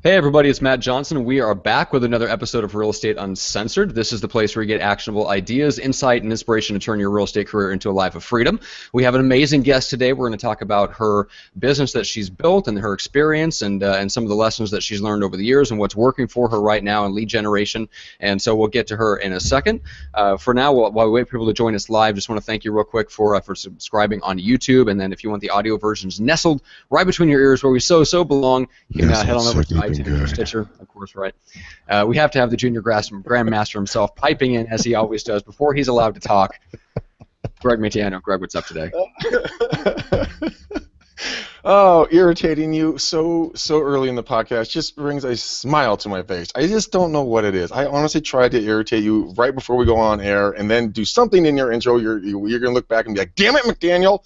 Hey everybody, it's Matt Johnson. We are back with another episode of Real Estate Uncensored. This is the place where you get actionable ideas, insight, and inspiration to turn your real estate career into a life of freedom. We have an amazing guest today. We're going to talk about her business that she's built and her experience and some of the lessons that she's learned over the years and what's working for her right now in lead generation. And so we'll get to her in a second. For now, while we wait for people to join us live, just want to thank you real quick for subscribing on YouTube. And then if you want the audio versions nestled right between your ears where we so belong, you can head on over to iTunes or Stitcher, of course, right? We have to have the junior grandmaster himself piping in, as he always does, before he's allowed to talk. Greg Matiano. Greg, what's up today? Oh, irritating you so early in the podcast just brings a smile to my face. I just don't know what it is. I honestly tried to irritate you right before we go on air and then do something in your intro. You're going to look back and be like, damn it, McDaniel,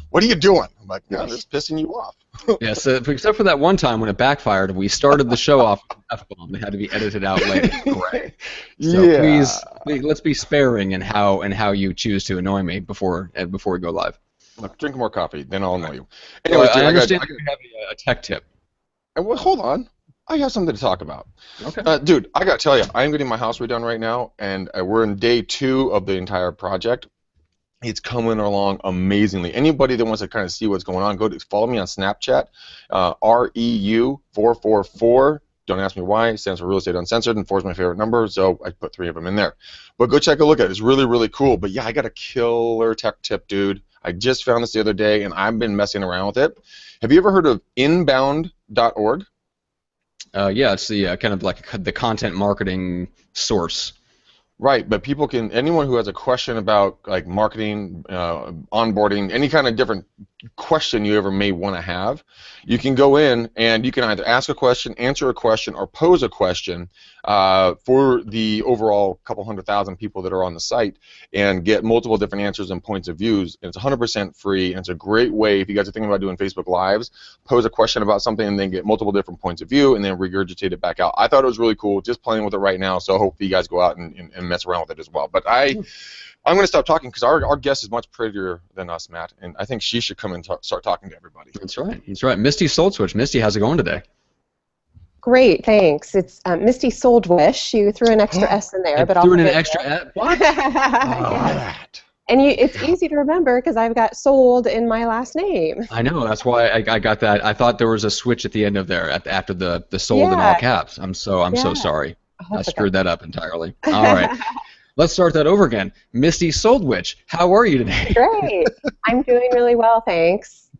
what are you doing? I'm like, no, I'm just pissing you off. Yes, except for that one time when it backfired. We started the show off with an F-bomb that had to be edited out later. Correct. So yeah. please, let's be sparing in how you choose to annoy me before we go live. Look, drink more coffee, then I'll annoy you. Anyways, I understand you have a tech tip. Well, hold on. I have something to talk about. Okay. Dude, I got to tell you, I'm getting my house redone right now, and we're in day 2 of the entire project. It's coming along amazingly. Anybody that wants to kind of see what's going on, go to follow me on Snapchat, REU444. Don't ask me why. It stands for Real Estate Uncensored, and 4 is my favorite number, so I put 3 of them in there. But go check a look at it. It's really cool. But yeah, I got a killer tech tip, dude. I just found this the other day, and I've been messing around with it. Have you ever heard of inbound.org? Yeah, it's the kind of like the content marketing source. Right, but people can, anyone who has a question about like marketing, onboarding, any kind of different question you ever may want to have, you can go in and you can either ask a question, answer a question, or pose a question for the overall couple 100,000 people that are on the site and get multiple different answers and points of views. And it's 100% free, and it's a great way, if you guys are thinking about doing Facebook Lives, pose a question about something and then get multiple different points of view and then regurgitate it back out. I thought it was really cool, just playing with it right now, so I hope you guys go out and mess around with it as well. But I'm going to stop talking because our guest is much prettier than us, Matt, and I think she should come and start talking to everybody. That's right. That's right. Misty SOLDwisch. Misty, how's it going today? Great, thanks. It's Misty SOLDwisch. You threw an extra S in there, but I'll threw in an extra S. What? Yes. And it's easy to remember because I've got sold in my last name. I know. That's why I got that. I thought there was a switch at the end of there after the sold in all caps. I'm so sorry. I screwed that up entirely. All right. Let's start that over again. Misty SOLDwisch, how are you today? Great. I'm doing really well, thanks.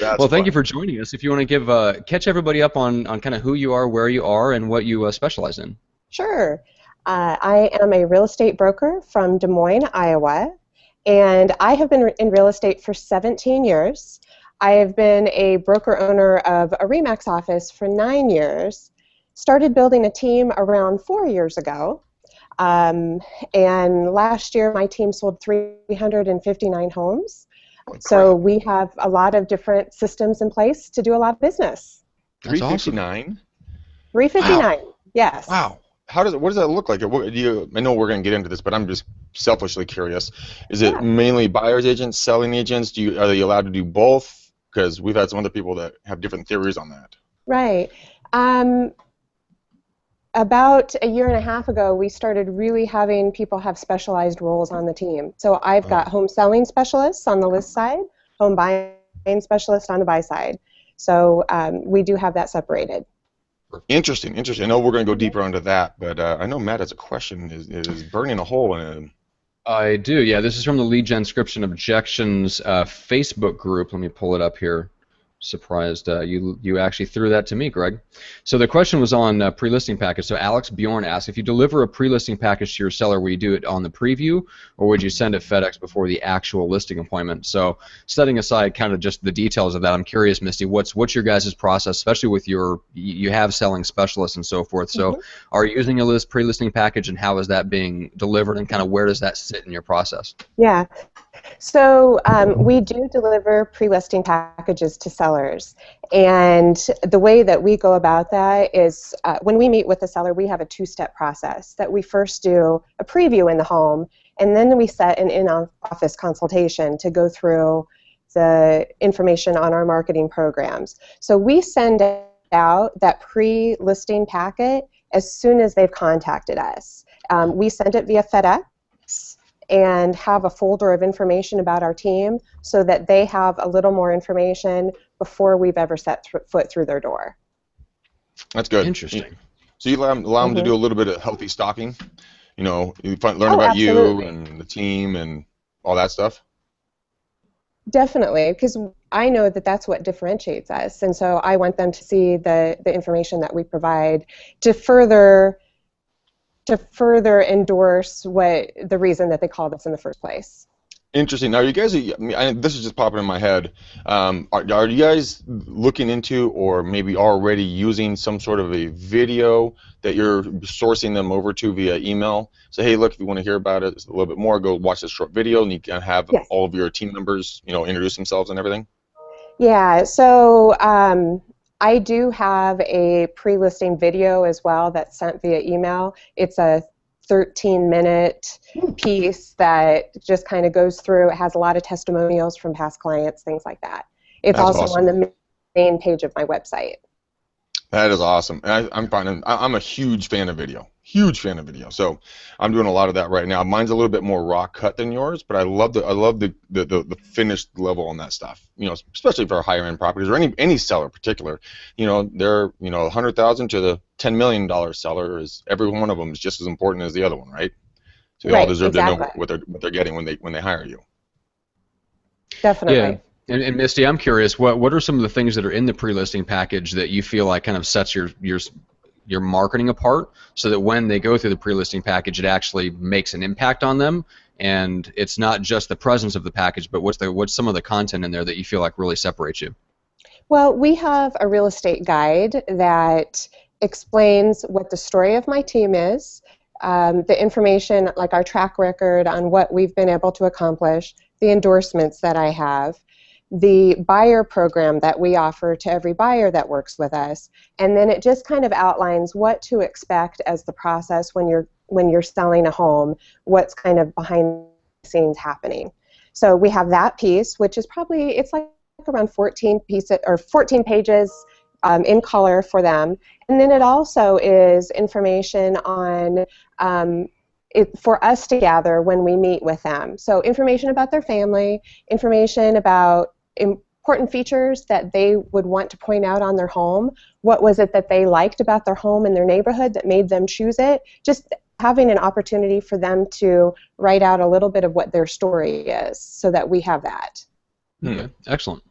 Well, thank you for joining us. If you want to catch everybody up on kind of who you are, where you are, and what you specialize in. Sure. I am a real estate broker from Des Moines, Iowa, and I have been in real estate for 17 years. I have been a broker owner of a RE/MAX office for 9 years, started building a team around 4 years ago. And last year my team sold 359 homes. So we have a lot of different systems in place to do a lot of business. 359? 359, wow. Yes. Wow. What does that look like? I know we're going to get into this, but I'm just selfishly curious. Is it mainly buyer's agents, selling agents? Are they allowed to do both? Because we've had some other people that have different theories on that. Right. About a year and a half ago, we started really having people have specialized roles on the team. So I've got home selling specialists on the list side, home buying specialists on the buy side. So we do have that separated. Interesting. I know we're going to go deeper into that, but I know Matt has a question, is burning a hole in it. I do, yeah. This is from the Lead Genscription Objections Facebook group. Let me pull it up here. Surprised you actually threw that to me, Greg. So the question was on pre-listing package. So Alex Bjorn asked, if you deliver a pre-listing package to your seller, will you do it on the preview, or would you send it FedEx before the actual listing appointment? So setting aside kind of just the details of that, I'm curious, Misty, what's your guys' process, especially with you have selling specialists and so forth. So are you using a pre-listing package, and how is that being delivered, and kind of where does that sit in your process? Yeah. So we do deliver pre-listing packages to sellers, and the way that we go about that is when we meet with the seller, we have a 2-step process that we first do a preview in the home, and then we set an in-office consultation to go through the information on our marketing programs. So we send out that pre-listing packet as soon as they've contacted us. We send it via FedEx and have a folder of information about our team so that they have a little more information before we've ever set foot through their door. That's good. Interesting. So you allow them to do a little bit of healthy stalking? You know, learn about absolutely. you and the team and all that stuff? Definitely, because I know that that's what differentiates us, and so I want them to see the information that we provide to further endorse what the reason that they called us in the first place. Interesting. Now, you guys, this is just popping in my head. Are you guys looking into or maybe already using some sort of a video that you're sourcing them over to via email? Say, hey, look, if you want to hear about it a little bit more, go watch this short video, and you can have all of your team members, introduce themselves and everything? Yeah, so I do have a pre-listing video as well that's sent via email. It's a 13-minute piece that just kind of goes through. It has a lot of testimonials from past clients, things like that. It's That's also awesome. on the main page of my website. That is awesome. And I'm a huge fan of video. Huge fan of video. So I'm doing a lot of that right now. Mine's a little bit more raw cut than yours, but I love the finished level on that stuff. Especially for higher end properties or any seller in particular. They're $100,000 to the $10 million seller, is every one of them is just as important as the other one, right? So they all deserve to know what they're getting when they hire you. Definitely. Yeah. And Misty, I'm curious, what are some of the things that are in the pre-listing package that you feel like kind of sets your marketing apart, so that when they go through the pre-listing package, it actually makes an impact on them, and it's not just the presence of the package, but what's some of the content in there that you feel like really separates you? Well, we have a real estate guide that explains what the story of my team is, the information like our track record on what we've been able to accomplish, the endorsements that I have, the buyer program that we offer to every buyer that works with us, and then it just kind of outlines what to expect as the process when you're selling a home, what's kind of behind the scenes happening. So we have that piece, which is it's like around 14 pages in color for them, and then it also is information on for us to gather when we meet with them. So information about their family, information about important features that they would want to point out on their home. What was it that they liked about their home and their neighborhood that made them choose it? Just having an opportunity for them to write out a little bit of what their story is, so that we have that. Okay. Excellent.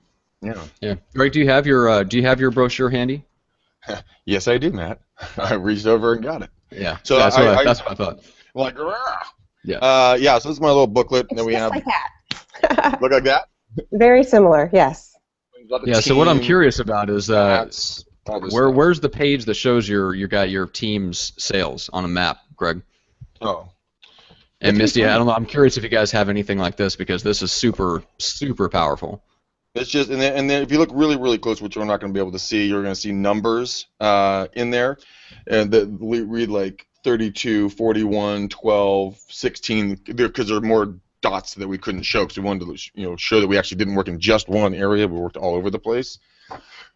Yeah. Greg, do you have your brochure handy? Yes, I do, Matt. I reached over and got it. Yeah. So that's what I thought. Like, yeah. yeah. So this is my little booklet that we have. Like that. Look like that. Very similar. Yes. Yeah. So what I'm curious about is where's the page that shows your team's sales on a map, Greg? Oh. And Misty, I don't know. I'm curious if you guys have anything like this, because this is super, super powerful. It's just, and then if you look really, really close, which we're not going to be able to see, you're going to see numbers in there, and that read like 32, 41, 12, 16, because there are more dots that we couldn't show, because we wanted to show that we actually didn't work in just one area. We worked all over the place.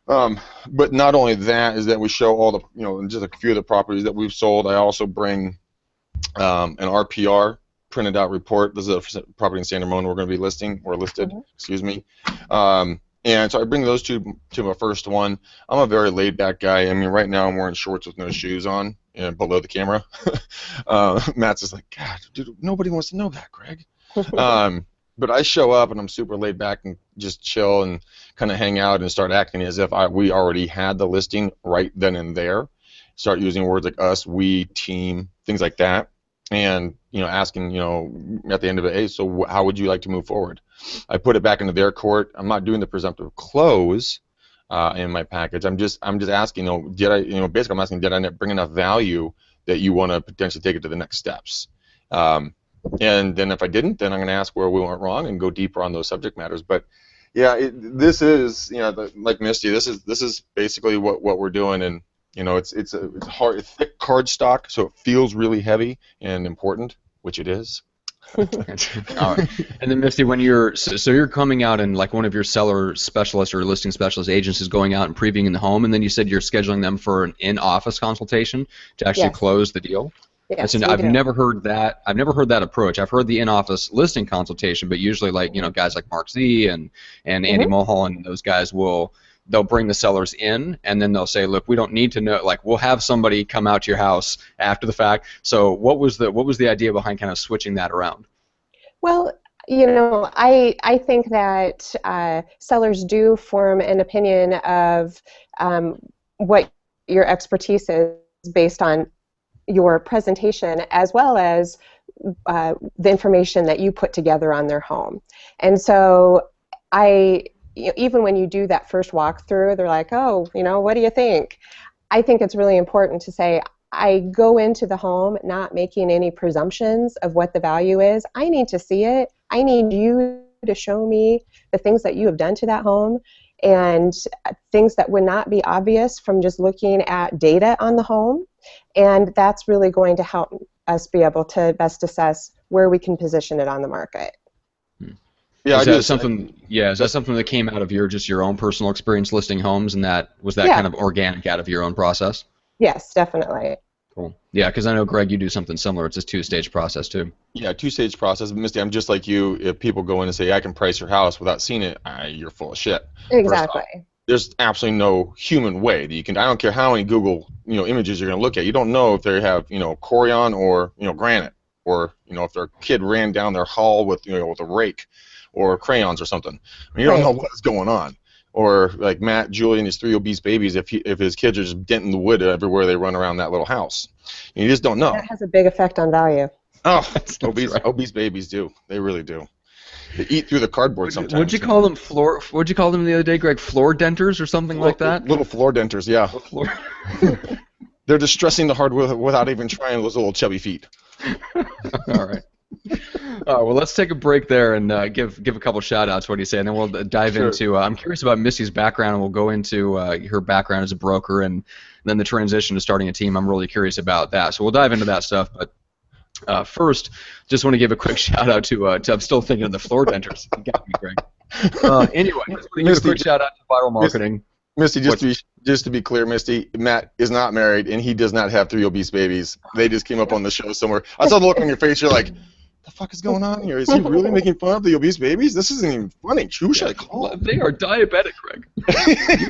But not only that, is that we show all the, just a few of the properties that we've sold. I also bring an RPR printed out report. This is a property in San Ramon we're going to be listed, excuse me. And so I bring those two to my first one. I'm a very laid back guy. I mean, right now I'm wearing shorts with no shoes on and below the camera. Matt's just like, God, dude, nobody wants to know that, Greg. But I show up and I'm super laid back and just chill and kind of hang out and start acting as if we already had the listing right then and there. Start using words like us, we, team, things like that. And asking, at the end of it, hey, so how would you like to move forward? I put it back into their court. I'm not doing the presumptive close in my package. I'm just asking, basically I'm asking, did I bring enough value that you want to potentially take it to the next steps? And then if I didn't, then I'm going to ask where we went wrong and go deeper on those subject matters. But yeah, this is, like Misty, this is basically what we're doing. And it's hard, thick cardstock, so it feels really heavy and important, which it is. All right. And then Misty, when you're so you're coming out and like one of your seller specialists or listing specialist agents is going out and previewing the home, and then you said you're scheduling them for an in-office consultation to actually Yes. close the deal. Yes, And we I've do. never heard that. I've never heard that approach. I've heard the in-office listing consultation, but usually like guys like Mark Z and Andy Mulholland, those guys they'll bring the sellers in, and then they'll say, look, we don't need to know, like we'll have somebody come out to your house after the fact. So what was the idea behind kind of switching that around? Well, I think that sellers do form an opinion of what your expertise is based on your presentation as well as the information that you put together on their home. And so even when you do that first walkthrough, they're like, oh, what do you think? I think it's really important to say, I go into the home not making any presumptions of what the value is. I need to see it. I need you to show me the things that you have done to that home and things that would not be obvious from just looking at data on the home. And that's really going to help us be able to best assess where we can position it on the market. Yeah, is that something that came out of your own personal experience listing homes, and was that kind of organic out of your own process? Yes, definitely. Cool. Yeah, because I know, Greg, you do something similar. It's a two-stage process too. Yeah, two-stage process. Misty, I'm just like you. If people go in and say, I can price your house without seeing it, you're full of shit. Exactly. There's absolutely no human way that you can. I don't care how many Google images you're going to look at. You don't know if they have Corian or granite, or if their kid ran down their hall with with a rake or crayons or something. I mean, you don't know what's going on. Or like Matt, Julie, and his 3 obese babies, if his kids are just denting the wood everywhere they run around that little house. You just don't know. That has a big effect on value. Oh, obese babies do. They really do. They eat through the cardboard sometimes. What'd you call them? What'd you call them the other day, Greg? Floor denters or something like that? Little floor denters, yeah. They're distressing the hardwood without even trying those little chubby feet. All right. Well, let's take a break there and give a couple shout-outs. What do you say? And then we'll dive into. I'm curious about Misty's background, and we'll go into her background as a broker, and then the transition to starting a team. I'm really curious about that. So we'll dive into that stuff. But first, just want to give a quick shout-out to I'm still thinking of the floor denters. You got me, Greg. Anyway, just want to give a quick shout-out to viral marketing. Misty, just to be clear, Misty, Matt is not married, and he does not have 3 obese babies. They just came up on the show somewhere. I saw the look on your face. You're like, the fuck is going on here? Is he really making fun of the obese babies? This isn't even funny. Who should I call? They are diabetic, Greg. You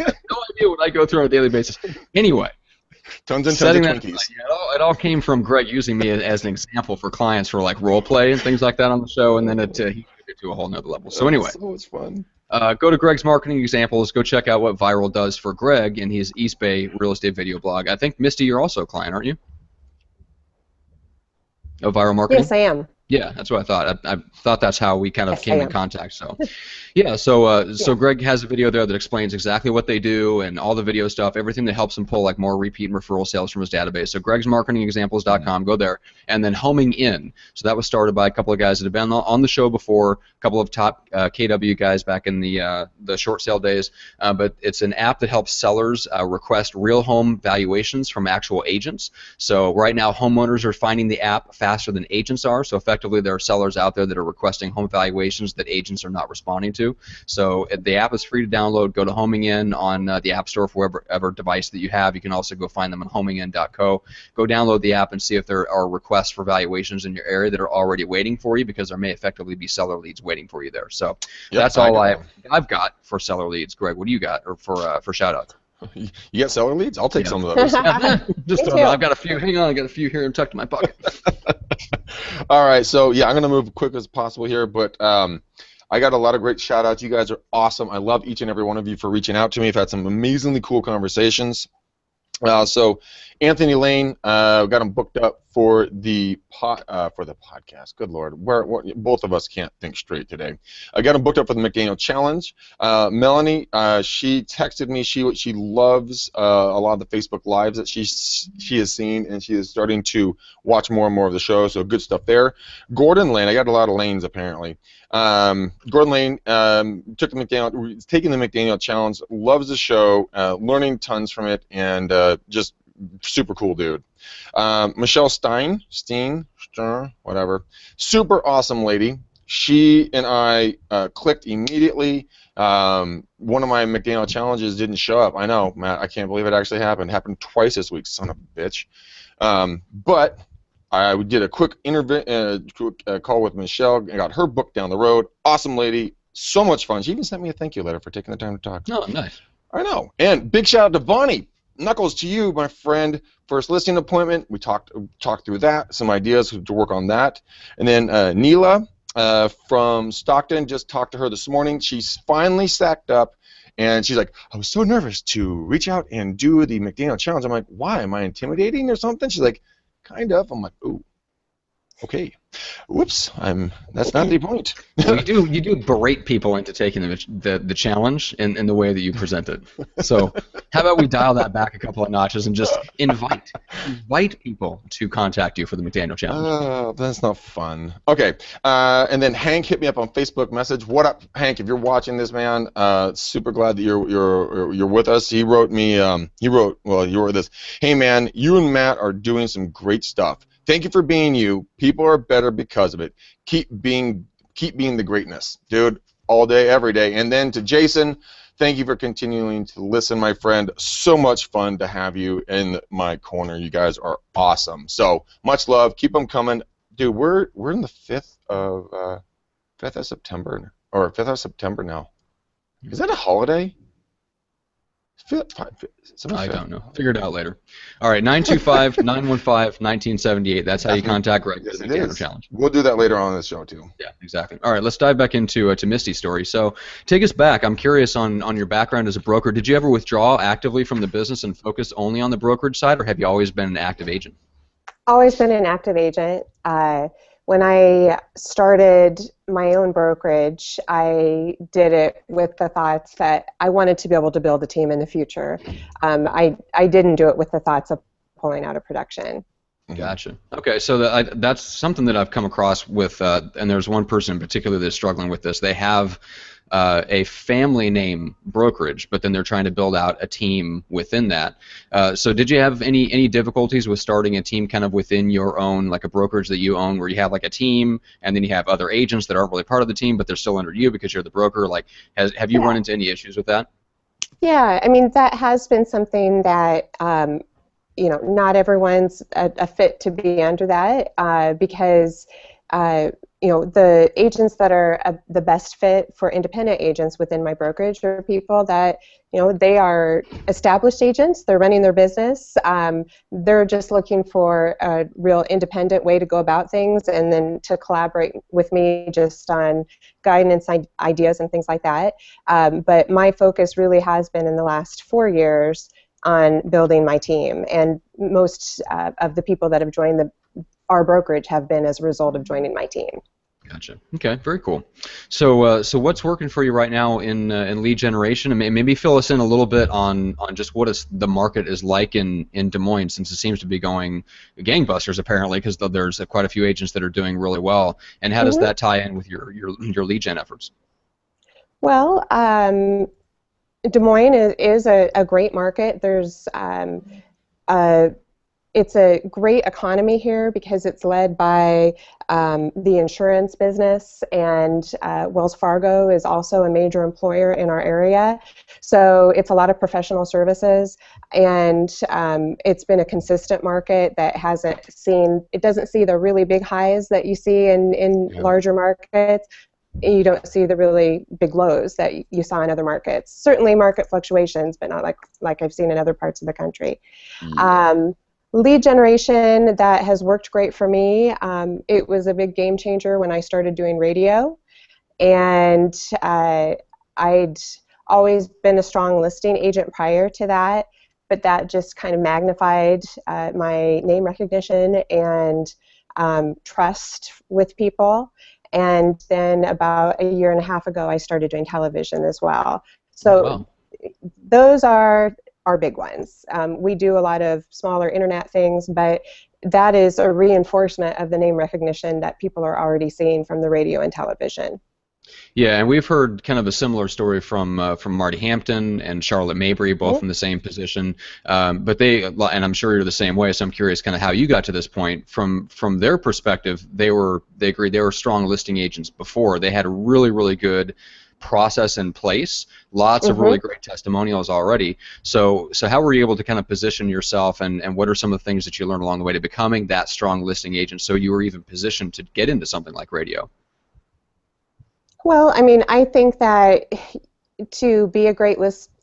have no idea what I go through on a daily basis. Anyway, tons and tons of Twinkies. It all came from Greg using me as an example for clients for like role play and things like that on the show, and then he took it to a whole nother level. So anyway, so much fun. Go to Greg's marketing examples. Go check out what Viral does for Greg in his East Bay real estate video blog. I think, Misty, you're also a client, aren't you? Of Viral Marketing? Yes, I am. Yeah, that's what I thought. I thought that's how we kind of came in contact. So, yeah. So Greg has a video there that explains exactly what they do and all the video stuff, everything that helps him pull like more repeat and referral sales from his database. So gregsmarketingexamples.com. Go there, and then Homing In. So that was started by a couple of guys that have been on the show before, a couple of top KW guys back in the short sale days. But it's an app that helps sellers request real home valuations from actual agents. So right now, homeowners are finding the app faster than agents are. So effectively, there are sellers out there that are requesting home valuations that agents are not responding to. So the app is free to download. Go to Homing In on the App Store for whatever device that you have. You can also go find them on homingin.co. Go download the app and see if there are requests for valuations in your area that are already waiting for you, because there may effectively be seller leads waiting for you there. So that's all I've got for seller leads. Greg, what do you got or for shout outs? You got seller leads? I'll take some of those. I've got a few. Hang on, I got a few here tucked in my pocket. All right, so yeah, I'm going to move quick as possible here, but I got a lot of great shout-outs. You guys are awesome. I love each and every one of you for reaching out to me. I've had some amazingly cool conversations. So Anthony Lane, got him booked up for the podcast. Good Lord, both of us can't think straight today. I got him booked up for the McDaniel Challenge. Melanie, she texted me. She loves a lot of the Facebook Lives that she has seen, and she is starting to watch more and more of the show. So good stuff there. Gordon Lane, I got a lot of lanes apparently. Gordon Lane taking the McDaniel Challenge, loves the show, learning tons from it, and just super cool dude. Michelle Steen, whatever. Super awesome lady. She and I clicked immediately. One of my McDaniel challenges didn't show up. I know, Matt. I can't believe it actually happened. It happened twice this week, son of a bitch. But I did a quick call with Michelle and got her book down the road. Awesome lady. So much fun. She even sent me a thank you letter for taking the time to talk. Oh, nice. I know. And big shout out to Bonnie. Knuckles to you, my friend. First listing appointment. We talked through that. Some ideas to work on that. And then Neela from Stockton, just talked to her this morning. She's finally stacked up, and she's like, I was so nervous to reach out and do the McDaniel challenge. I'm like, why? Am I intimidating or something? She's like, kind of. I'm like, ooh, okay. Whoops, that's not the point. Well, you do berate people into taking the challenge in the way that you present it. So how about we dial that back a couple of notches and just invite people to contact you for the McDaniel challenge. Oh, that's not fun. Okay, and then Hank hit me up on Facebook message. What up, Hank? If you're watching this, man, super glad that you're with us. He wrote me. He wrote this. Hey, man, you and Matt are doing some great stuff. Thank you for being you. People are better because of it. Keep being the greatness, dude. All day, every day. And then to Jason, thank you for continuing to listen, my friend. So much fun to have you in my corner. You guys are awesome. So much love. Keep them coming, dude. We're in the 5th of September, or 5th of September now. Is that a holiday? I don't know. Figure it out later. All right, 925-915-1978. That's how you contact Greg for the McDaniel challenge. We'll do that later on in the show, too. Yeah, exactly. All right, let's dive back into Misty's story. So take us back. I'm curious on your background as a broker. Did you ever withdraw actively from the business and focus only on the brokerage side, or have you always been an active agent? Always been an active agent. When I started my own brokerage, I did it with the thoughts that I wanted to be able to build a team in the future. I didn't do it with the thoughts of pulling out of production. Gotcha. Okay, so that's something that I've come across with, and there's one person in particular that's struggling with this. They have a family name brokerage, but then they're trying to build out a team within that. So did you have any difficulties with starting a team kind of within your own, like a brokerage that you own, where you have like a team and then you have other agents that aren't really part of the team, but they're still under you because you're the broker? Like, have you run into any issues with that? Yeah, I mean, that has been something that not everyone's a fit to be under that because the agents that are the best fit for independent agents within my brokerage are people that, they are established agents, they're running their business, they're just looking for a real independent way to go about things and then to collaborate with me just on guidance, ideas, and things like that. But my focus really has been in the last 4 years on building my team, and most of the people that have joined our brokerage have been as a result of joining my team. Gotcha. Okay, very cool. So, what's working for you right now in lead generation? And maybe fill us in a little bit on just what the market is like in Des Moines, since it seems to be going gangbusters apparently, because there's quite a few agents that are doing really well. And how does that tie in with your lead gen efforts? Well, Des Moines is a great market. There's it's a great economy here because it's led by the insurance business, and Wells Fargo is also a major employer in our area. So it's a lot of professional services, and it's been a consistent market that doesn't see the really big highs that you see in larger markets. You don't see the really big lows that you saw in other markets. Certainly market fluctuations, but not like I've seen in other parts of the country. Lead generation, that has worked great for me. It was a big game changer when I started doing radio, and I'd always been a strong listing agent prior to that, but that just kind of magnified my name recognition and trust with people. And then about a year and a half ago, I started doing television as well. So those are our big ones. We do a lot of smaller internet things, but that is a reinforcement of the name recognition that people are already seeing from the radio and television. Yeah, and we've heard kind of a similar story from Marty Hampton and Charlotte Mabry, both in the same position. But and I'm sure you're the same way. So I'm curious, kind of how you got to this point. From their perspective, they agreed they were strong listing agents before. They had a really good process in place, lots of really great testimonials already. So how were you able to kind of position yourself, and what are some of the things that you learned along the way to becoming that strong listing agent, so you were even positioned to get into something like radio? Well, I mean, I think that to be a great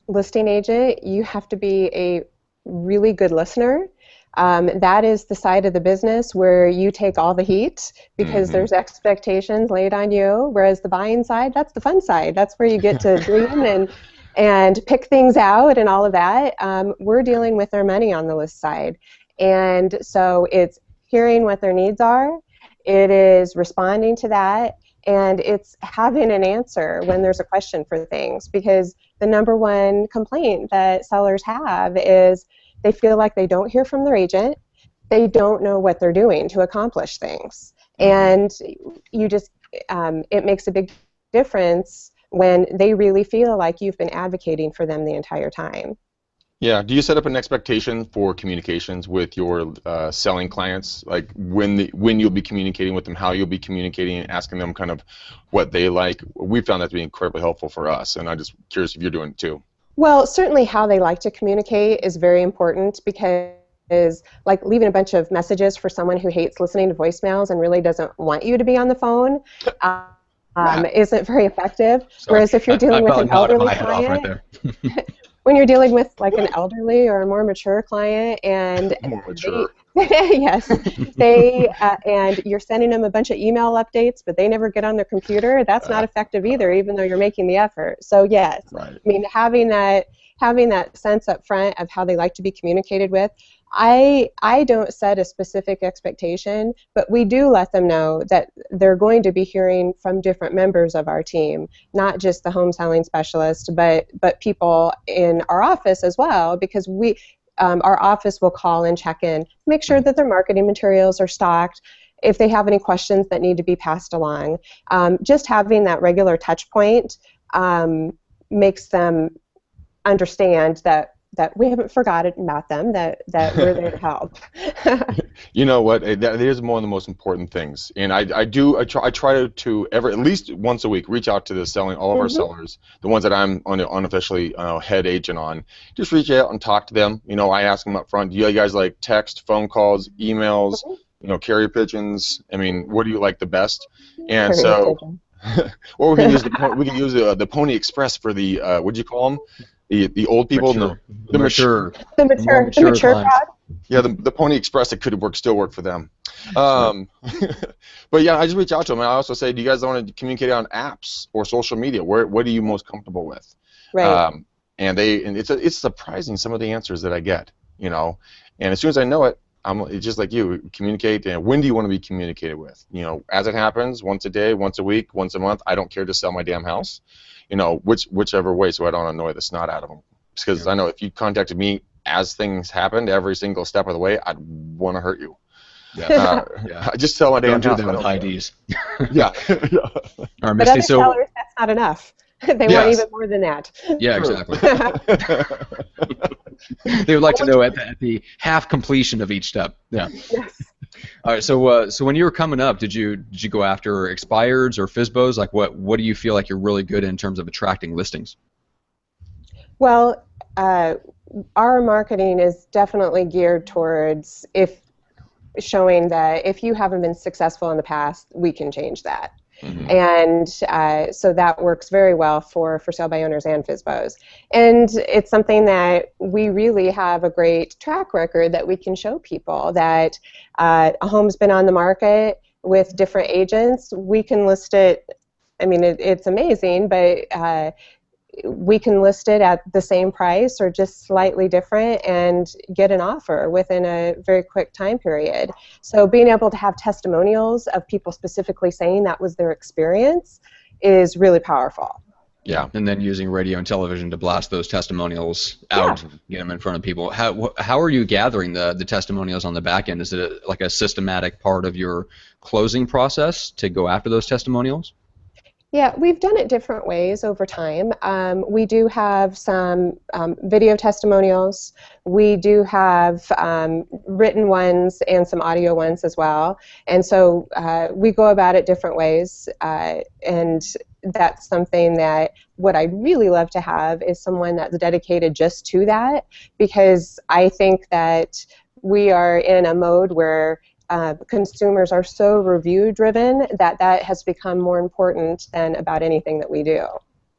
listing agent, you have to be a really good listener. That is the side of the business where you take all the heat because there's expectations laid on you, whereas the buying side, that's the fun side. That's where you get to dream and pick things out and all of that. We're dealing with their money on the list side. And so it's hearing what their needs are. It is responding to that. And it's having an answer when there's a question for things, because the number one complaint that sellers have is they feel like they don't hear from their agent. They don't know what they're doing to accomplish things. And you just, it makes a big difference when they really feel like you've been advocating for them the entire time. Yeah. Do you set up an expectation for communications with your selling clients, like when you'll be communicating with them, how you'll be communicating, asking them kind of what they like? We found that to be incredibly helpful for us, and I'm just curious if you're doing it too. Well, certainly how they like to communicate is very important, because like leaving a bunch of messages for someone who hates listening to voicemails and really doesn't want you to be on the phone isn't very effective. Sorry. Whereas if you're dealing with an elderly right client, there. when you're dealing with like an elderly or a more mature client, and More mature. yes, and you're sending them a bunch of email updates, but they never get on their computer, that's not effective either, even though you're making the effort. So yes, Right. I mean, having that sense up front of how they like to be communicated with. I don't set a specific expectation, but we do let them know that they're going to be hearing from different members of our team, not just the home selling specialist, but people in our office as well, because our office will call and check in, make sure that their marketing materials are stocked, if they have any questions that need to be passed along. Just having that regular touch point makes them understand that we haven't forgotten about them, that we're there to help. You know what? That is one of the most important things, and I try to at least once a week reach out to all of our sellers, the ones that I'm unofficially head agent on. Just reach out and talk to them. You know, I ask them up front, do you guys like text, phone calls, emails, carrier pigeons? I mean, what do you like the best? And so, or we can use the Pony Express for the what'd you call them? The old people, the mature crowd. Yeah, the Pony Express, it could still work for them. But yeah, I just reach out to them, and I also say, do you guys want to communicate on apps or social media? What are you most comfortable with? Right. And it's surprising some of the answers that I get, And as soon as I know it, it's just like you communicate. And when do you want to be communicated with? As it happens, once a day, once a week, once a month. I don't care to sell my damn house. Whichever way, so I don't annoy the snot out of them. Because I know if you contacted me as things happened, every single step of the way, I'd want to hurt you. Yeah. I just sell my damn house. Don't do that with IDs. Yeah. Or But Misty, other sellers, that's not enough. They want even more than that. Yeah, exactly. They would like to know at the half completion of each step. Yeah. Yes. All right. So when you were coming up, did you go after expireds or FSBOs? Like what do you feel like you're really good in terms of attracting listings? Well, our marketing is definitely geared towards showing that if you haven't been successful in the past, we can change that. And so that works very well for sale by owners and FSBOs. And it's something that we really have a great track record that we can show people, that a home's been on the market with different agents. We can list it, I mean, it's amazing, but we can list it at the same price or just slightly different and get an offer within a very quick time period. So being able to have testimonials of people specifically saying that was their experience is really powerful. Yeah, and then using radio and television to blast those testimonials out, get them in front of people. How are you gathering the testimonials on the back end? Is it like a systematic part of your closing process to go after those testimonials? Yeah, we've done it different ways over time. We do have some video testimonials. We do have written ones and some audio ones as well. And so we go about it different ways. And that's something that what I'd really love to have is someone that's dedicated just to that, because I think that we are in a mode where consumers are so review-driven that that has become more important than about anything that we do.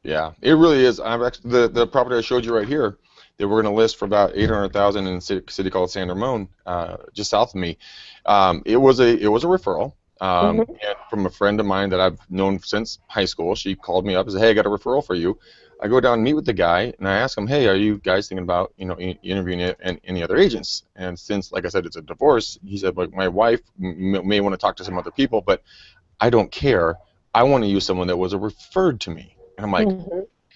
Yeah, it really is. I'm actually, the property I showed you right here that we're going to list for about $800,000 in a city called San Ramon, just south of me. It was a referral and from a friend of mine that I've known since high school. She called me up and said, "Hey, I got a referral for you." I go down and meet with the guy, and I ask him, "Hey, are you guys thinking about, interviewing any other agents?" And since, like I said, it's a divorce, he said, "Like, my wife may want to talk to some other people, but I don't care. I want to use someone that was referred to me." And I'm like,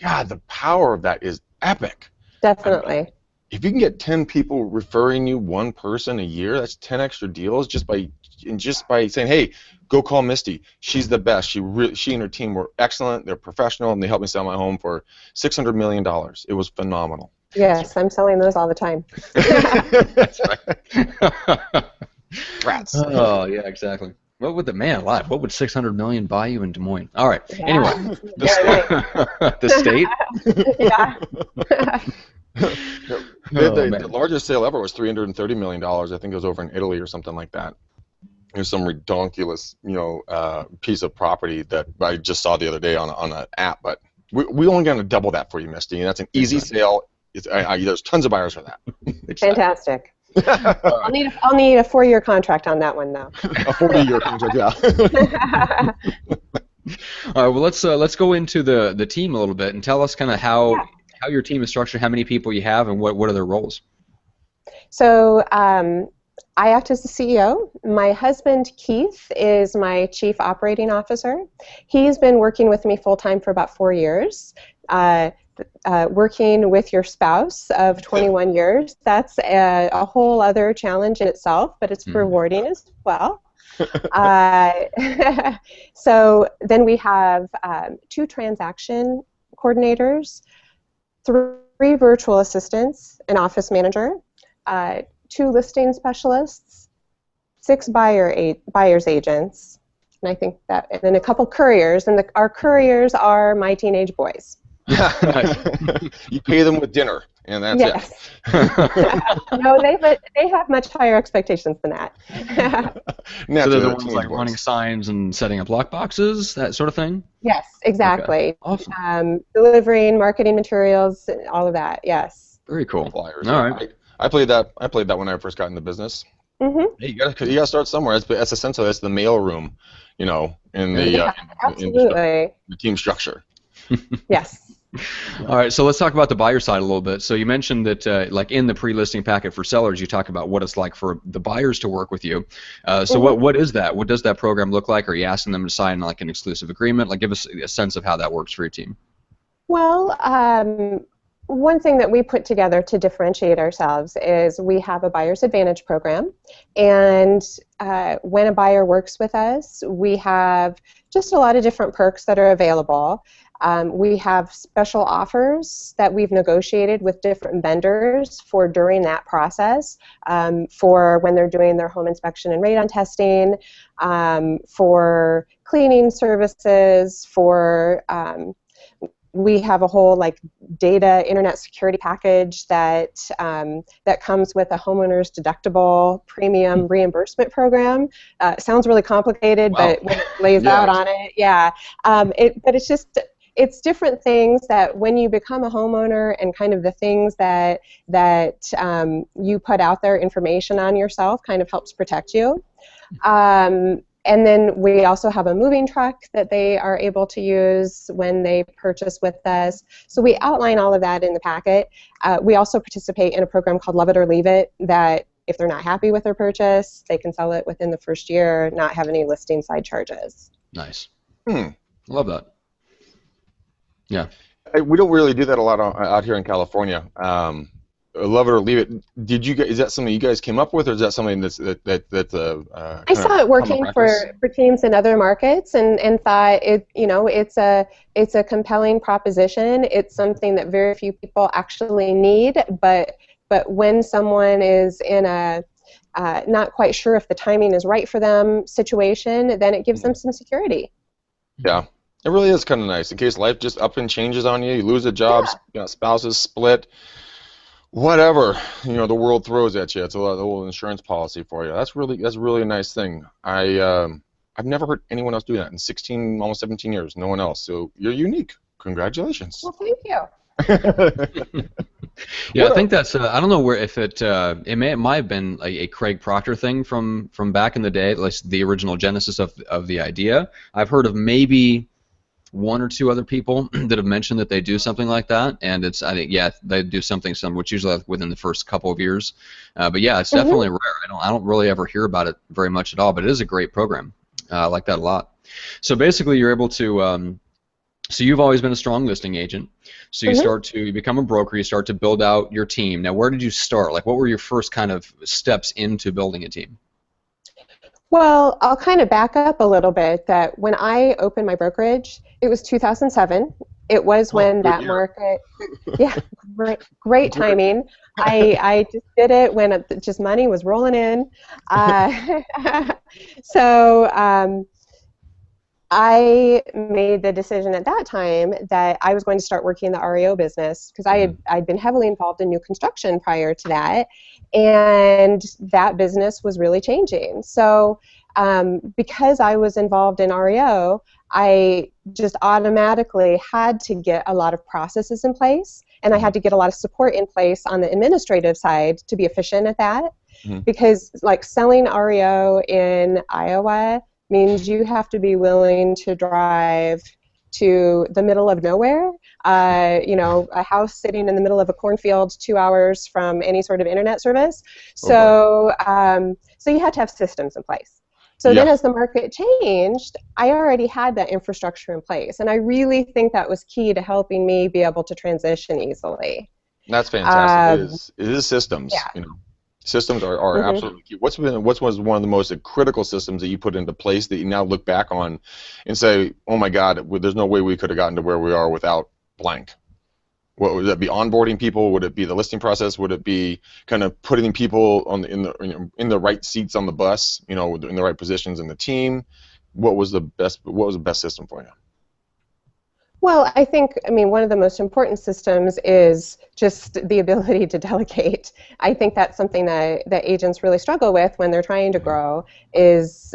God, the power of that is epic. Definitely. I mean, if you can get 10 people referring you one person a year, that's 10 extra deals just by saying, "Hey, go call Misty. She's the best. She and her team were excellent. They're professional, and they helped me sell my home for $600 million. It was phenomenal." Yes, I'm selling those all the time. That's right. Rats. Oh, yeah, exactly. What would what would 600 million buy you in Des Moines? All right. Yeah. Anyway, the state. Yeah. The largest sale ever was $330 million. I think it was over in Italy or something like that. There's some redonkulous, piece of property that I just saw the other day on an app. But we only going to double that for you, Misty, and that's an easy sale. There's tons of buyers for that. Fantastic. I'll need a 4-year contract on that one, though. A 40-year contract, yeah. All right. Well, let's go into the team a little bit and tell us kind of how your team is structured, how many people you have, and what are their roles. So I act as the CEO. My husband, Keith, is my Chief Operating Officer. He's been working with me full-time for about 4 years. Working with your spouse of 21 years, that's a whole other challenge in itself, but it's rewarding as well. So then we have 2 transaction coordinators, 3 virtual assistants, an office manager, 2 listing specialists, 6 buyer's agents, and I think that, and then a couple couriers, and our couriers are my teenage boys. You pay them with dinner, and that's it. No, they have much higher expectations than that. So they're the ones like running signs and setting up lockboxes, that sort of thing? Yes, exactly. Okay. Awesome. Delivering marketing materials, all of that. Yes. Very cool. Flyers. All right. I played that when I first got into business. Mm-hmm. Hey, you gotta start somewhere. That's essentially that's the mail room, in the absolutely. the team structure. Yes. All right, so let's talk about the buyer side a little bit. So you mentioned that, like in the pre-listing packet for sellers, you talk about what it's like for the buyers to work with you. So what is that? What does that program look like? Are you asking them to sign like an exclusive agreement? Like, give us a sense of how that works for your team. Well, one thing that we put together to differentiate ourselves is we have a Buyer's Advantage program, and when a buyer works with us, we have just a lot of different perks that are available. We have special offers that we've negotiated with different vendors for during that process, for when they're doing their home inspection and radon testing, for cleaning services, for we have a whole data internet security package that that comes with a homeowner's deductible premium reimbursement program. Sounds really complicated, Wow. but when it lays out on it, but it's different things that when you become a homeowner and kind of the things that you put out there, information on yourself, kind of helps protect you. And then we also have a moving truck that they are able to use when they purchase with us. So we outline all of that in the packet. We also participate in a program called Love It or Leave It, that if they're not happy with their purchase, they can sell it within the first year, not have any listing side charges. Nice. Love that. Yeah. We don't really do that a lot out here in California. love it or leave it. Did you guys? Is that something you guys came up with, or is that something that's I saw it working for teams in other markets, and thought it's a compelling proposition. It's something that very few people actually need, but when someone is in a not quite sure if the timing is right for them situation, then it gives them some security. Yeah, it really is kind of nice in case life just up and changes on you. You lose a job, spouses split, whatever the world throws at you. It's a little insurance policy for you. That's really a nice thing. I've never heard anyone else do that in 16, almost 17 years. No one else. So you're unique. Congratulations. Well, thank you. Yeah, I think that's. I don't know where if it might have been a Craig Proctor thing from back in the day, like the original genesis of the idea. I've heard of maybe one or two other people that have mentioned that they do something like that, and I think they do something which usually within the first couple of years. But yeah, it's definitely rare. I don't really ever hear about it very much at all, but it is a great program. I like that a lot. So basically, you're able to. So you've always been a strong listing agent. So you become a broker. You start to build out your team. Now, where did you start? Like, what were your first kind of steps into building a team? Well, I'll kind of back up a little bit. That when I opened my brokerage, it was 2007. It was when that market, great timing. I just did it when just money was rolling in. So I made the decision at that time that I was going to start working in the REO business because I'd been heavily involved in new construction prior to that, and that business was really changing. So because I was involved in REO, I just automatically had to get a lot of processes in place, and I had to get a lot of support in place on the administrative side to be efficient at that, because like selling REO in Iowa means you have to be willing to drive to the middle of nowhere, a house sitting in the middle of a cornfield 2 hours from any sort of internet service. So, so you had to have systems in place. So then as the market changed, I already had that infrastructure in place, and I really think that was key to helping me be able to transition easily. That's fantastic. It is systems. Yeah. Systems are absolutely key. What was one of the most critical systems that you put into place that you now look back on and say, oh my God, there's no way we could have gotten to where we are without blank? What would that be? Onboarding people? Would it be the listing process? Would it be kind of putting people in the right seats on the bus? In the right positions in the team? What was the best system for you? Well, I think, one of the most important systems is just the ability to delegate. I think that's something that agents really struggle with when they're trying to grow, is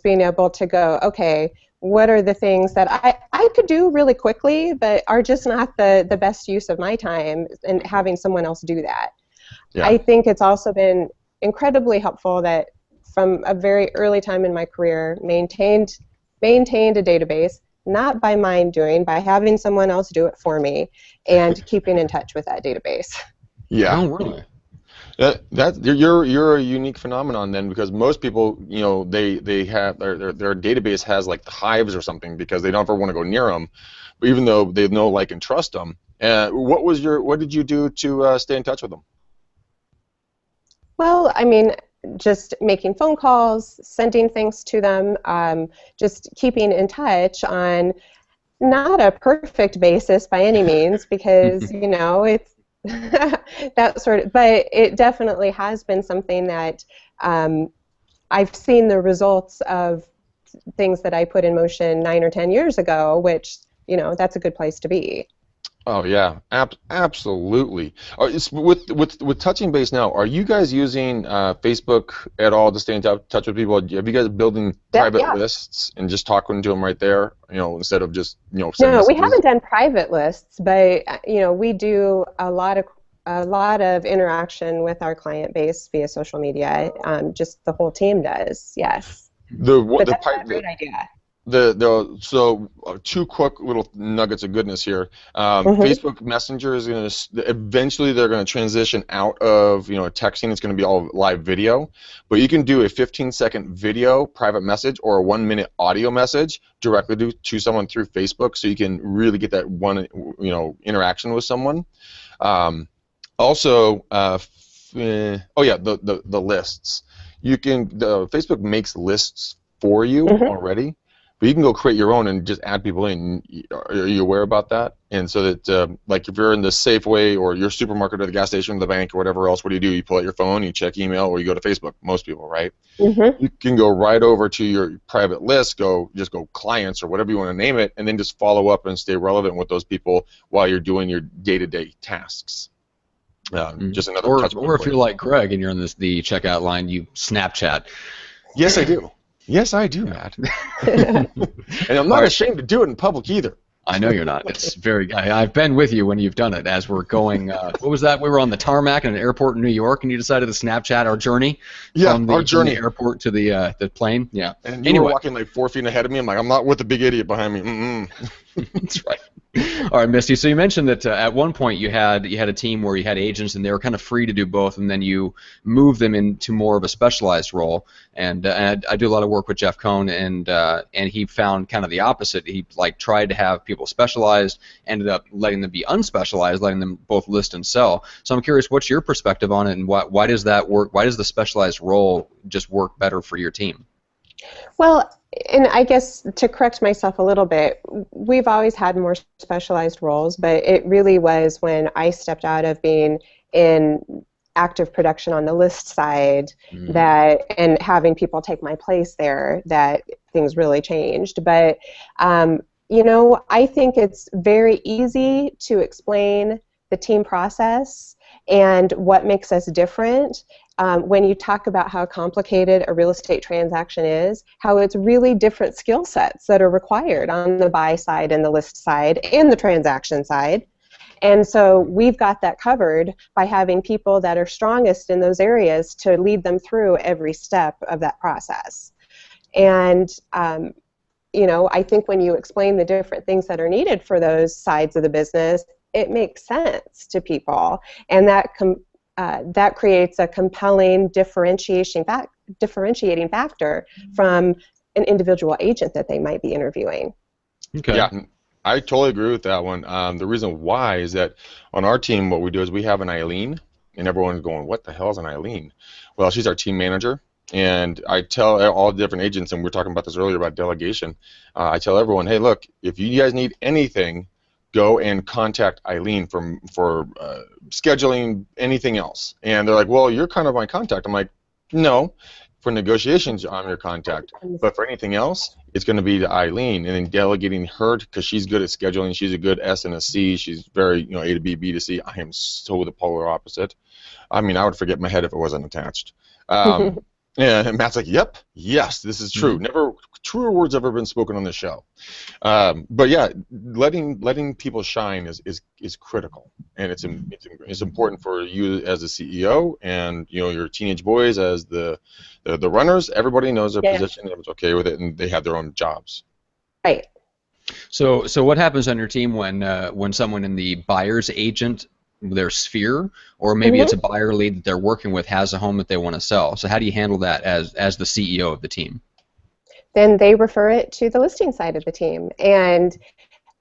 being able to go, okay, what are the things that I could do really quickly but are just not the best use of my time, and having someone else do that. Yeah. I think it's also been incredibly helpful that from a very early time in my career, maintained a database, not by mind doing, by having someone else do it for me, and keeping in touch with that database. Yeah. Oh, really? You're a unique phenomenon then, because most people, they have their database has like the hives or something because they don't ever want to go near them, even though they know, like, and trust them. What did you do to stay in touch with them? Well, just making phone calls, sending things to them, just keeping in touch on not a perfect basis by any means, because it's that sort of, but it definitely has been something that I've seen the results of things that I put in motion 9 or 10 years ago, which that's a good place to be. Oh yeah, absolutely. With touching base now, are you guys using Facebook at all to stay in touch with people? Have you guys building private lists and just talking to them right there, instead of just No, we haven't done private lists, but we do a lot of interaction with our client base via social media. Just the whole team does, yes. But that's a great idea. So two quick little nuggets of goodness here. Facebook Messenger is going to eventually they're going to transition out of texting. It's going to be all live video, but you can do a 15-second video private message or a 1-minute audio message directly to someone through Facebook, so you can really get that one interaction with someone. Also, oh yeah, the lists. Facebook makes lists for you already, but you can go create your own and just add people in. Are you aware about that? And so that, like, if you're in the Safeway or your supermarket or the gas station or the bank or whatever else, what do? You pull out your phone, you check email, or you go to Facebook. Most people, right? You can go right over to your private list, just go clients or whatever you want to name it, and then just follow up and stay relevant with those people while you're doing your day-to-day tasks. Just another touch point. Or if you're like Greg and you're in the checkout line, you Snapchat. Yes, I do. Yes, I do, Matt. And I'm not ashamed to do it in public either. I know you're not. It's very. I've been with you when you've done it. As we're going, what was that? We were on the tarmac in an airport in New York, and you decided to Snapchat our journey. Yeah, from the airport to the plane. Yeah. And you were walking like 4 feet ahead of me. I'm like, I'm not with the big idiot behind me. That's right. All right, Misty. So you mentioned that at one point you had a team where you had agents, and they were kind of free to do both, and then you moved them into more of a specialized role. And I do a lot of work with Jeff Cohn, and he found kind of the opposite. He tried to have people specialized, ended up letting them be unspecialized, letting them both list and sell. So I'm curious, what's your perspective on it, and why does that work? Why does the specialized role just work better for your team? Well, and I guess to correct myself a little bit, we've always had more specialized roles, but it really was when I stepped out of being in active production on the list side and having people take my place there that things really changed. But I think it's very easy to explain the team process and what makes us different. When you talk about how complicated a real estate transaction is, how it's really different skill sets that are required on the buy side and the list side and the transaction side. And so we've got that covered by having people that are strongest in those areas to lead them through every step of that process. And I think when you explain the different things that are needed for those sides of the business, it makes sense to people, and that creates a compelling differentiating factor from an individual agent that they might be interviewing. Okay. Yeah, I totally agree with that one. The reason why is that on our team, what we do is we have an Eileen, and everyone's going, "What the hell is an Eileen?" Well, she's our team manager, and I tell all the different agents, and we were talking about this earlier about delegation. I tell everyone, "Hey, look, if you guys need anything, go and contact Eileen for scheduling anything else." And they're like, "Well, you're kind of my contact." I'm like, "No, for negotiations, I'm your contact. But for anything else, it's going to be to Eileen." And then delegating her, because she's good at scheduling. She's a good S and a C. She's very, A to B, B to C. I am so the polar opposite. I mean, I would forget my head if it wasn't attached. And Matt's like, "Yep, yes, this is true. Never truer words ever been spoken on this show." But yeah, letting people shine is critical, and it's important for you as a CEO, and your teenage boys as the runners. Everybody knows their position, everyone's okay with it, and they have their own jobs. Right. So what happens on your team when someone in the buyer's agent, their sphere, or maybe it's a buyer lead that they're working with, has a home that they want to sell? So how do you handle that as the CEO of the team? Then they refer it to the listing side of the team, and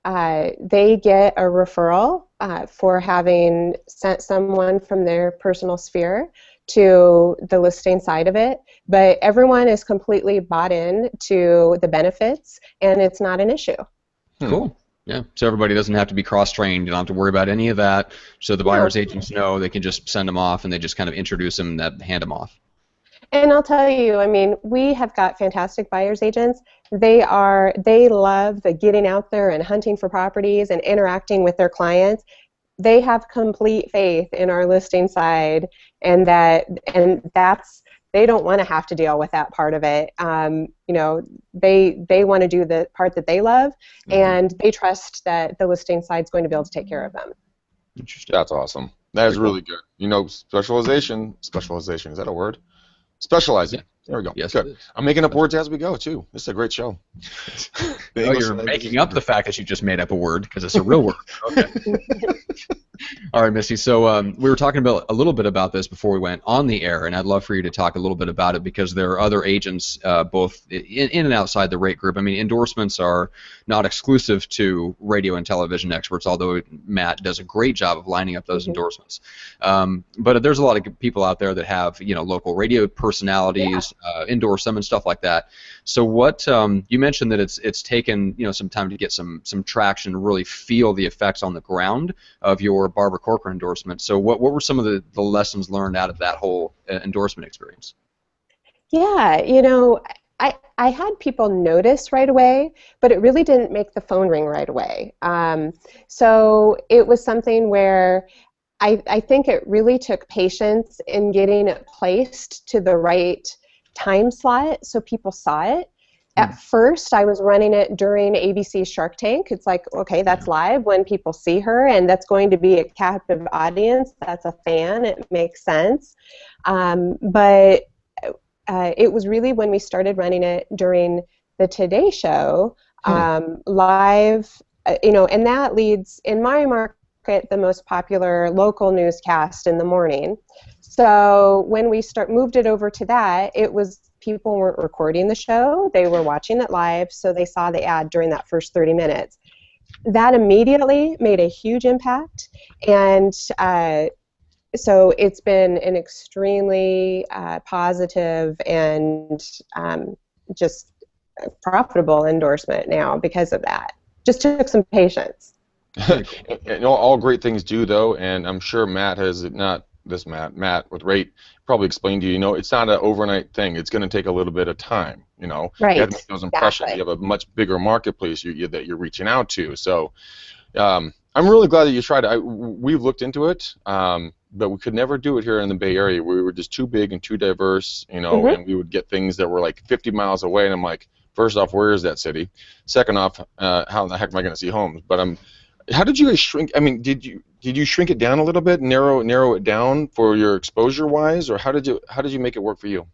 they get a referral for having sent someone from their personal sphere to the listing side of it. But everyone is completely bought in to the benefits, and it's not an issue. Cool. Yeah, so everybody doesn't have to be cross-trained. You don't have to worry about any of that. So the buyer's agents know they can just send them off, and they just kind of introduce them and hand them off. And I'll tell you, I mean, we have got fantastic buyer's agents. They love the getting out there and hunting for properties and interacting with their clients. They have complete faith in our listing side, and that's. They don't want to have to deal with that part of it. They want to do the part that they love, and they trust that the listing side is going to be able to take care of them. Interesting. That's awesome. That is really good. Specialization. Is that a word? Specializing. There we go. Yes, Good. I'm making up words as we go, too. This is a great show. Oh, you're making up the fact that you just made up a word because it's a real word. Okay. All right, Misty. So we were talking about a little bit about this before we went on the air, and I'd love for you to talk a little bit about it because there are other agents both in and outside the rate group. I mean, endorsements are not exclusive to radio and television experts, although Matt does a great job of lining up those endorsements. But there's a lot of people out there that have, you know, local radio personalities, endorse them and stuff like that. So what you mentioned that it's taken, you know, some time to get some traction and really feel the effects on the ground of your Barbara Corcoran endorsement. So what were some of the lessons learned out of that whole endorsement experience? Yeah, you know, I had people notice right away, but it really didn't make the phone ring right away. So it was something where I think it really took patience in getting it placed to the right time slot so people saw it. At first, I was running it during ABC's Shark Tank. It's like, okay, that's live when people see her, and that's going to be a captive audience. That's a fan. It makes sense. But it was really when we started running it during the Today Show, live, you know, and that leads, in my market, the most popular local newscast in the morning. So when we moved it over to that, it was people weren't recording the show, they were watching it live, so they saw the ad during that first 30 minutes. That immediately made a huge impact, and so it's been an extremely positive and just profitable endorsement now because of that. Just took some patience. And all great things do, though, and I'm sure Matt has not. Matt with Rate probably explained to you, you know, it's not an overnight thing. It's going to take a little bit of time, you know. Right. You have to make those impressions. You have a much bigger marketplace that you're reaching out to. So I'm really glad that you tried it. We've looked into it, but we could never do it here in the Bay Area. We were just too big and too diverse, you know, and we would get things that were like 50 miles away, and I'm like, first off, where is that city? Second off, how in the heck am I going to see homes? But how did you guys shrink? I mean, did you shrink it down a little bit, narrow it down for your exposure wise, or how did you make it work for you?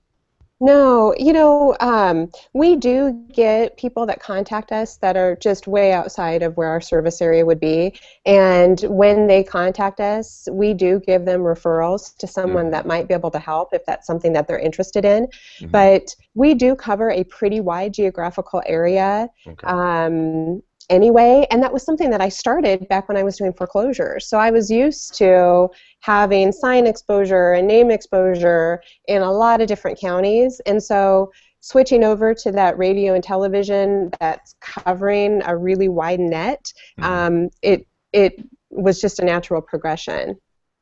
No, you know, we do get people that contact us that are just way outside of where our service area would be, and when they contact us, we do give them referrals to someone that might be able to help if that's something that they're interested in. But we do cover a pretty wide geographical area. Anyway, and that was something that I started back when I was doing foreclosures. So I was used to having sign exposure and name exposure in a lot of different counties, and so switching over to that radio and television that's covering a really wide net, it was just a natural progression.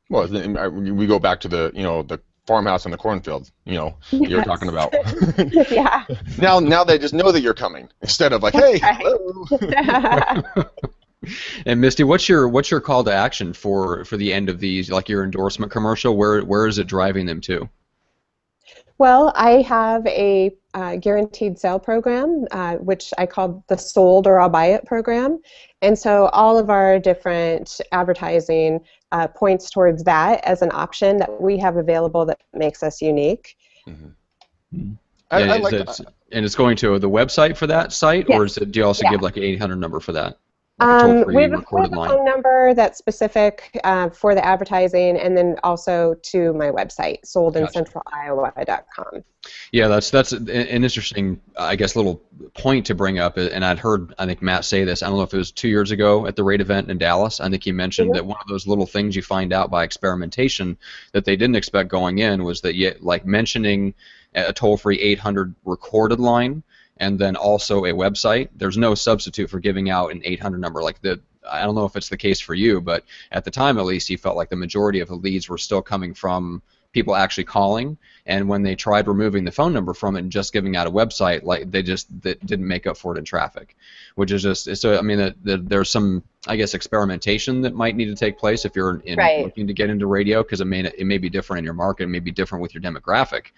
Well, we go back to the farmhouse in the cornfield, you know, you're talking about. Yeah. Now they just know that you're coming instead of like, hey, hello. And Misty, what's your call to action for the end of these, like your endorsement commercial? Where is it driving them to? Well, I have a guaranteed sale program, which I call the Sold or I'll Buy It program. And so all of our different advertising points towards that as an option that we have available that makes us unique. And it's going to the website for that site, or do you also give like an 800 number for that? Like we have a phone number that's specific for the advertising, and then also to my website, soldincentraliowa.com. Yeah, that's an interesting, I guess, little point to bring up. And I think Matt say this. I don't know if it was 2 years ago at the rate event in Dallas. I think he mentioned that one of those little things you find out by experimentation that they didn't expect going in was that like mentioning a toll-free 800 recorded line, and then also a website. There's no substitute for giving out an 800 number. Like I don't know if it's the case for you, but at the time at least, he felt like the majority of the leads were still coming from people actually calling. And when they tried removing the phone number from it and just giving out a website, like they didn't make up for it in traffic, which is just so. I mean, there's some, I guess, experimentation that might need to take place if you're looking to get into radio, because it may be different in your market, it may be different with your demographic.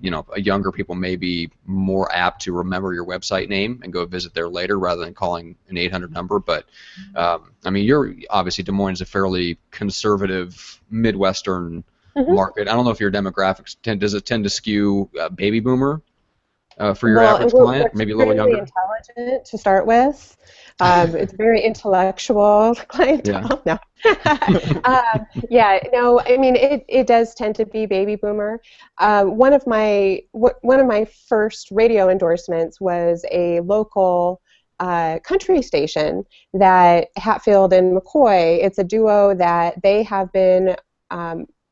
You know, younger people may be more apt to remember your website name and go visit there later rather than calling an 800 number. But I mean, you're obviously, Des Moines is a fairly conservative Midwestern market. I don't know if your demographics does it tend to skew baby boomer for your Well, average we're client, maybe a little extremely younger? intelligent to start with. It's very intellectual clientele. Yeah. No. Yeah, no, I mean, it does tend to be baby boomer. One of my first radio endorsements was a local country station that Hatfield and McCoy. It's a duo that they have been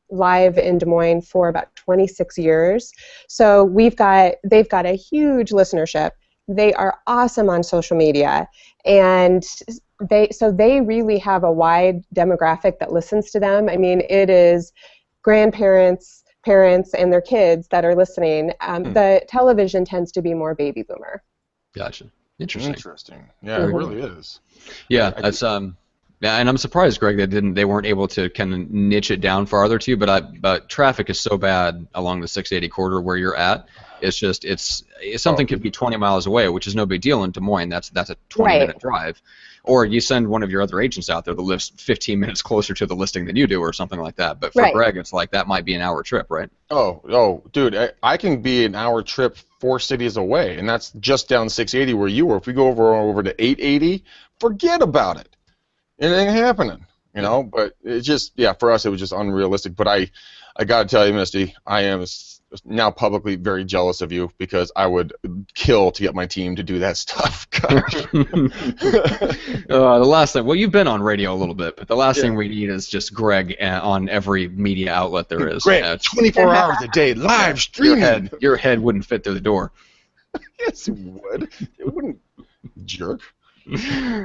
live in Des Moines for about 26 years. So they've got a huge listenership. They are awesome on social media, and they really have a wide demographic that listens to them. I mean, it is grandparents, parents, and their kids that are listening. The television tends to be more baby boomer. Gotcha. Interesting. Yeah, it really is. Yeah, that's yeah, and I'm surprised, Greg, they weren't able to kind of niche it down farther too. But traffic is so bad along the 680 corridor where you're at. It's just something could be 20 miles away, which is no big deal in Des Moines. That's a 20-minute drive. Or you send one of your other agents out there that lives 15 minutes closer to the listing than you do, or something like that. But for Greg, it's like that might be an hour trip, right? Oh, dude, I can be an hour trip 4 cities away, and that's just down 680 where you were. If we go over to 880, forget about it. It ain't happening, you know. But it just, for us, it was just unrealistic. But I got to tell you, Misty, I am now publicly very jealous of you because I would kill to get my team to do that stuff. Gosh. The last thing, well, you've been on radio a little bit, but the last thing we need is just Greg on every media outlet there is. Greg, 24 hours a day, live streaming. Your head wouldn't fit through the door. Yes, it would. It wouldn't, jerk.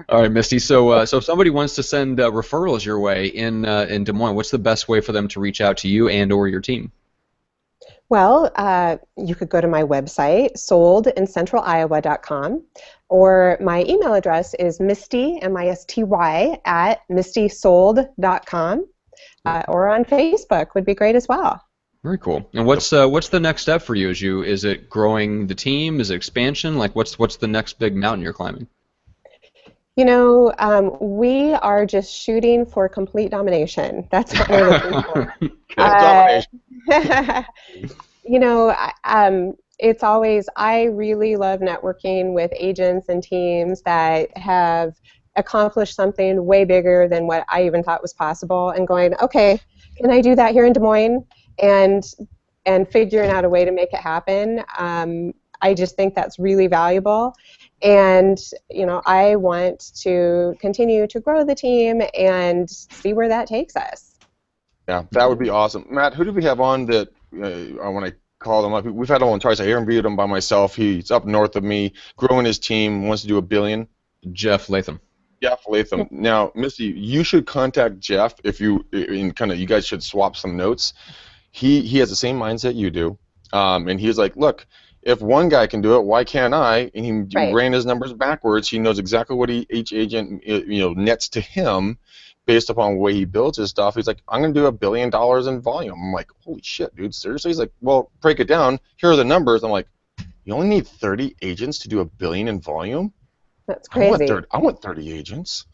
All right, Misty. So if somebody wants to send referrals your way in Des Moines, what's the best way for them to reach out to you and/or your team? Well, you could go to my website, soldincentraliowa.com, or my email address is Misty, M-I-S-T-Y, at mistysold.com, or on Facebook would be great as well. Very cool. And what's the next step for you? Is it growing the team? Is it expansion? Like what's the next big mountain you're climbing? You know, we are just shooting for complete domination. That's what we're looking for. Domination. You know, it's always, I really love networking with agents and teams that have accomplished something way bigger than what I even thought was possible, and going, okay, can I do that here in Des Moines? And figuring out a way to make it happen. I just think that's really valuable. And, you know, I want to continue to grow the team and see where that takes us. Yeah, that would be awesome. Matt, who do we have on that I want to call them up? We've had him on twice. I interviewed him by myself. He's up north of me, growing his team, wants to do $1 billion. Jeff Latham. Jeff Latham. Now, Misty, you should contact Jeff if you guys should swap some notes. He has the same mindset you do, and he was like, look, if one guy can do it, why can't I? And he ran his numbers backwards. He knows exactly what each agent nets to him based upon the way he builds his stuff. He's like, I'm going to do $1 billion in volume. I'm like, holy shit, dude, seriously? He's like, well, break it down. Here are the numbers. I'm like, you only need 30 agents to do $1 billion in volume? That's crazy. I want 30 agents.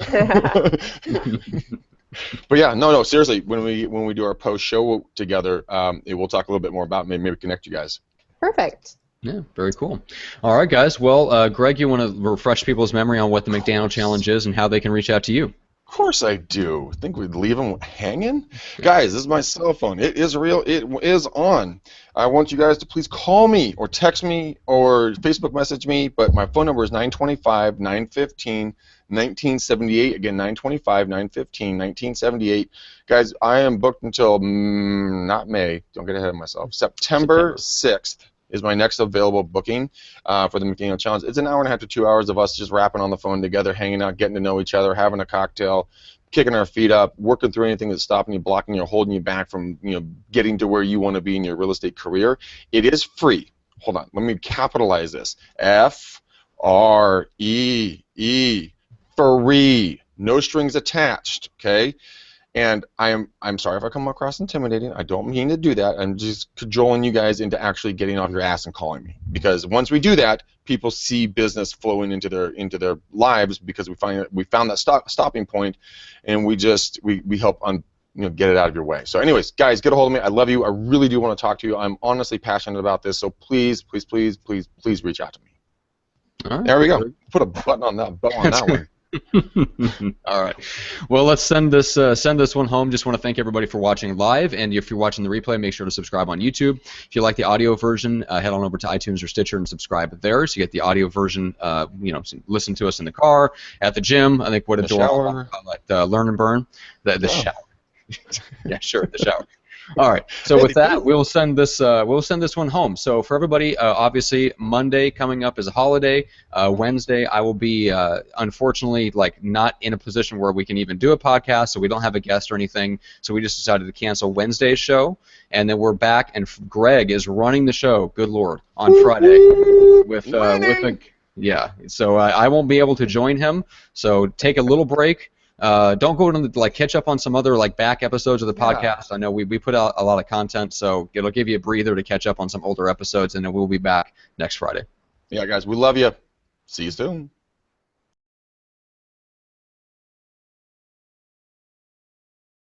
But yeah, no, seriously, when we do our post show together, we'll talk a little bit more about maybe connect you guys. Perfect. Yeah, very cool. All right, guys. Well, Greg, you want to refresh people's memory on what the McDaniel Challenge is and how they can reach out to you? Of course I do. Think we'd leave them hanging? Guys, this is my cell phone. It is real. It is on. I want you guys to please call me or text me or Facebook message me, but my phone number is 925-915-1978. Again, 925-915-1978. Guys, I am booked until, not May. Don't get ahead of myself. September 6th. Is my next available booking for the McDaniel Challenge. It's an hour and a half to 2 hours of us just rapping on the phone together, hanging out, getting to know each other, having a cocktail, kicking our feet up, working through anything that's stopping you, blocking you, holding you back from getting to where you want to be in your real estate career. It is free. Hold on, let me capitalize this. F-R-E-E, free, no strings attached. Okay. And I'm sorry if I come across intimidating. I don't mean to do that. I'm just cajoling you guys into actually getting off your ass and calling me. Because once we do that, people see business flowing into their lives because we found that stopping point, and we help get it out of your way. So anyways, guys, get a hold of me. I love you. I really do want to talk to you. I'm honestly passionate about this. So please, please, please, please, please reach out to me. All right. There we go. Put a button on that one. All right. Well, let's send this one home. Just want to thank everybody for watching live, and if you're watching the replay, make sure to subscribe on YouTube. If you like the audio version, head on over to iTunes or Stitcher and subscribe there, so you get the audio version. Listen to us in the car, at the gym. I think what a door, like learn and burn, the shower. Yeah, sure, the shower. All right. So with that, we'll send this one home. So for everybody, obviously Monday coming up is a holiday. Wednesday I will be unfortunately not in a position where we can even do a podcast, so we don't have a guest or anything. So we just decided to cancel Wednesday's show, and then we're back, and Greg is running the show. Good Lord, on Friday with a yeah. So I won't be able to join him. So take a little break. Don't go to catch up on some other back episodes of the podcast. I know we put out a lot of content, so it'll give you a breather to catch up on some older episodes, and then we'll be back next Friday. Yeah, guys, we love you. See you soon.